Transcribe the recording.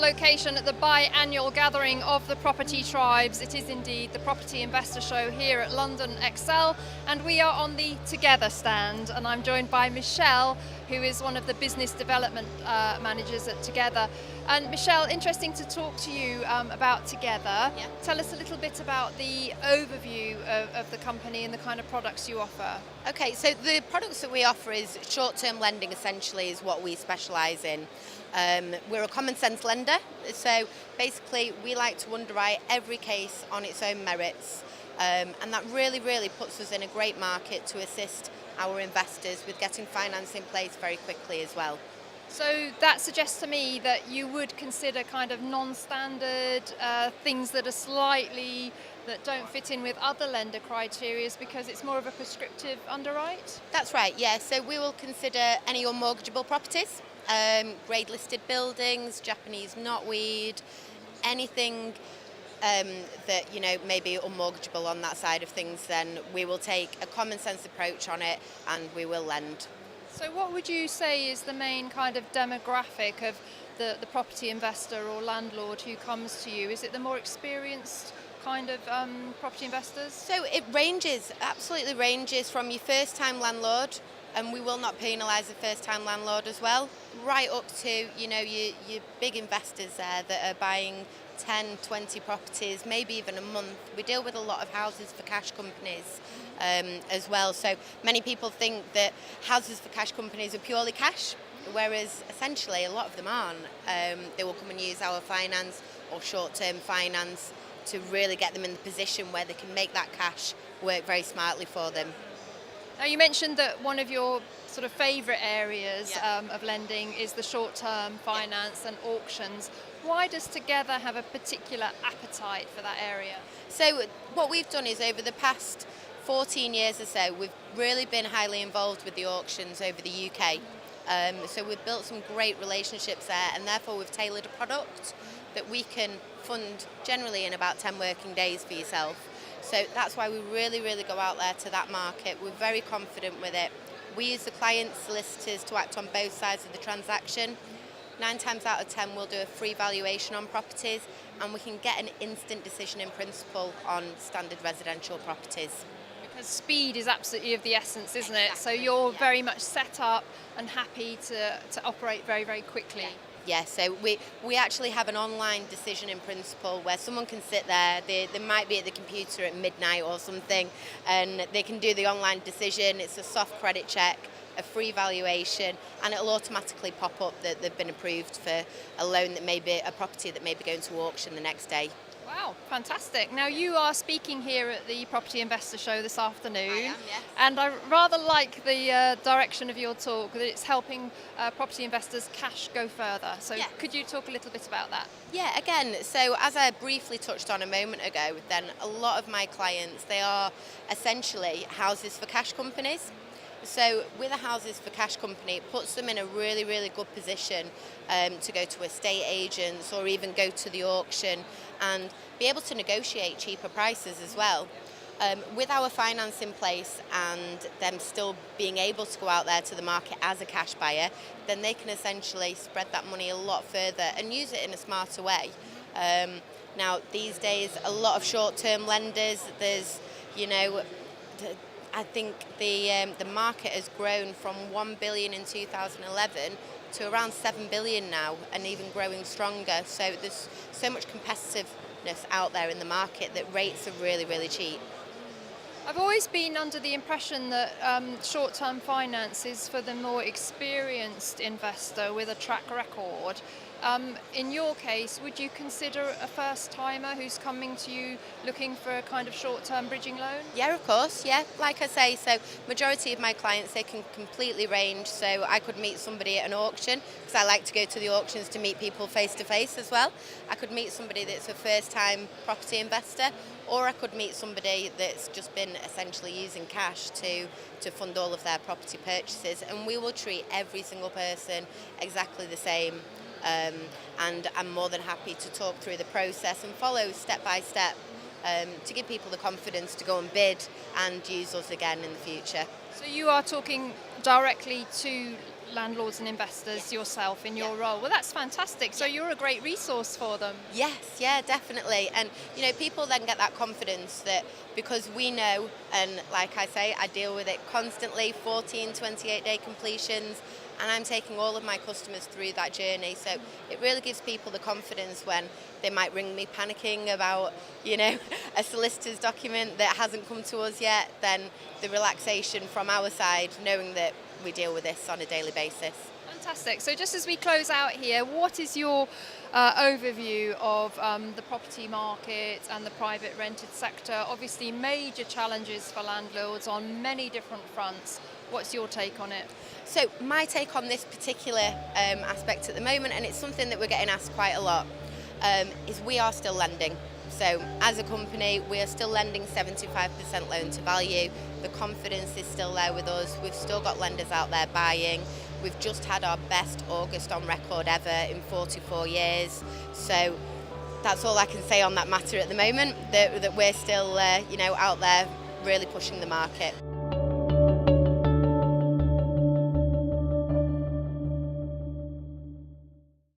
location at the biannual gathering of the property tribes. It is indeed the Property Investor Show here at London Excel, and we are on the Together stand, and I'm joined by Michelle, who is one of the business development managers at Together. And Michelle, interesting to talk to you about Together. Yeah. Tell us a little bit about the overview of the company and the kind of products you offer. Okay, so the products that we offer is short-term lending, essentially, is what we specialise in. We're a common sense lender, so basically we like to underwrite every case on its own merits, and that really puts us in a great market to assist our investors with getting finance in place very quickly as well. So that suggests to me that you would consider kind of non-standard things that don't fit in with other lender criteria because it's more of a prescriptive underwrite? That's right, yeah. So we will consider any unmortgageable properties, grade listed buildings, Japanese knotweed, anything that may be unmortgageable on that side of things. Then we will take a common sense approach on it and we will lend. So what would you say is the main kind of demographic of the property investor or landlord who comes to you? Is it the more experienced kind of property investors? So it absolutely ranges from your first time landlord, and we will not penalise the first time landlord as well, right up to your big investors there that are buying 10, 20 properties, maybe even a month. We deal with a lot of houses for cash companies as well. So many people think that houses for cash companies are purely cash, whereas essentially a lot of them aren't. They will come and use our finance or short-term finance to really get them in the position where they can make that cash work very smartly for them. Now, you mentioned that one of your sort of favourite areas of lending is the short-term finance and auctions. Why does Together have a particular appetite for that area? So what we've done is over the past 14 years or so, we've really been highly involved with the auctions over the UK. So we've built some great relationships there, and therefore we've tailored a product that we can fund generally in about 10 working days for yourself. So that's why we really go out there to that market. We're very confident with it. We use the client solicitors to act on both sides of the transaction. 9 times out of 10 we'll do a free valuation on properties, and we can get an instant decision in principle on standard residential properties. Because speed is absolutely of the essence, isn't it? Exactly, So you're very much set up and happy to operate very quickly. Yeah, so we actually have an online decision in principle where someone can sit there, they might be at the computer at midnight or something, and they can do the online decision. It's a soft credit check, a free valuation, and it'll automatically pop up that they've been approved for a loan that may be a property that may be going to auction the next day. Wow, fantastic. Now, you are speaking here at the Property Investor Show this afternoon. I am, yes. And I rather like the direction of your talk, that it's helping property investors cash go further. So could you talk a little bit about that? Yeah, again, so as I briefly touched on a moment ago, then a lot of my clients, they are essentially houses for cash companies. So with a houses for cash company, it puts them in a really good position to go to estate agents or even go to the auction and be able to negotiate cheaper prices as well. With our finance in place and them still being able to go out there to the market as a cash buyer, then they can essentially spread that money a lot further and use it in a smarter way. Now, these days, a lot of short-term lenders, there's, I think the market has grown from 1 billion in 2011 to around 7 billion now, and even growing stronger. So there's so much competitiveness out there in the market that rates are really cheap. I've always been under the impression that short-term finance is for the more experienced investor with a track record. In your case, would you consider a first-timer who's coming to you looking for a kind of short-term bridging loan? Yeah, of course, yeah. Like I say, so majority of my clients, they can completely range. So I could meet somebody at an auction, because I like to go to the auctions to meet people face-to-face as well. I could meet somebody that's a first-time property investor, or I could meet somebody that's just been essentially using cash to fund all of their property purchases. And we will treat every single person exactly the same. And I'm more than happy to talk through the process and follow step by step to give people the confidence to go and bid and use us again in the future. So you are talking directly to landlords and investors yourself in your role. Well, that's fantastic. So you're a great resource for them. Yes, yeah, definitely. And, people then get that confidence that because we know, and like I say, I deal with it constantly, 14, 28-day completions, and I'm taking all of my customers through that journey. So it really gives people the confidence when they might ring me panicking about, a solicitor's document that hasn't come to us yet, then the relaxation from our side, knowing that we deal with this on a daily basis. Fantastic. So just as we close out here, what is your overview of the property market and the private rented sector? Obviously major challenges for landlords on many different fronts. What's your take on it? So my take on this particular aspect at the moment, and it's something that we're getting asked quite a lot, is we are still lending. So as a company, we are still lending 75% loan to value. The confidence is still there with us. We've still got lenders out there buying. We've just had our best August on record ever in 44 years. So that's all I can say on that matter at the moment, that we're still out there really pushing the market.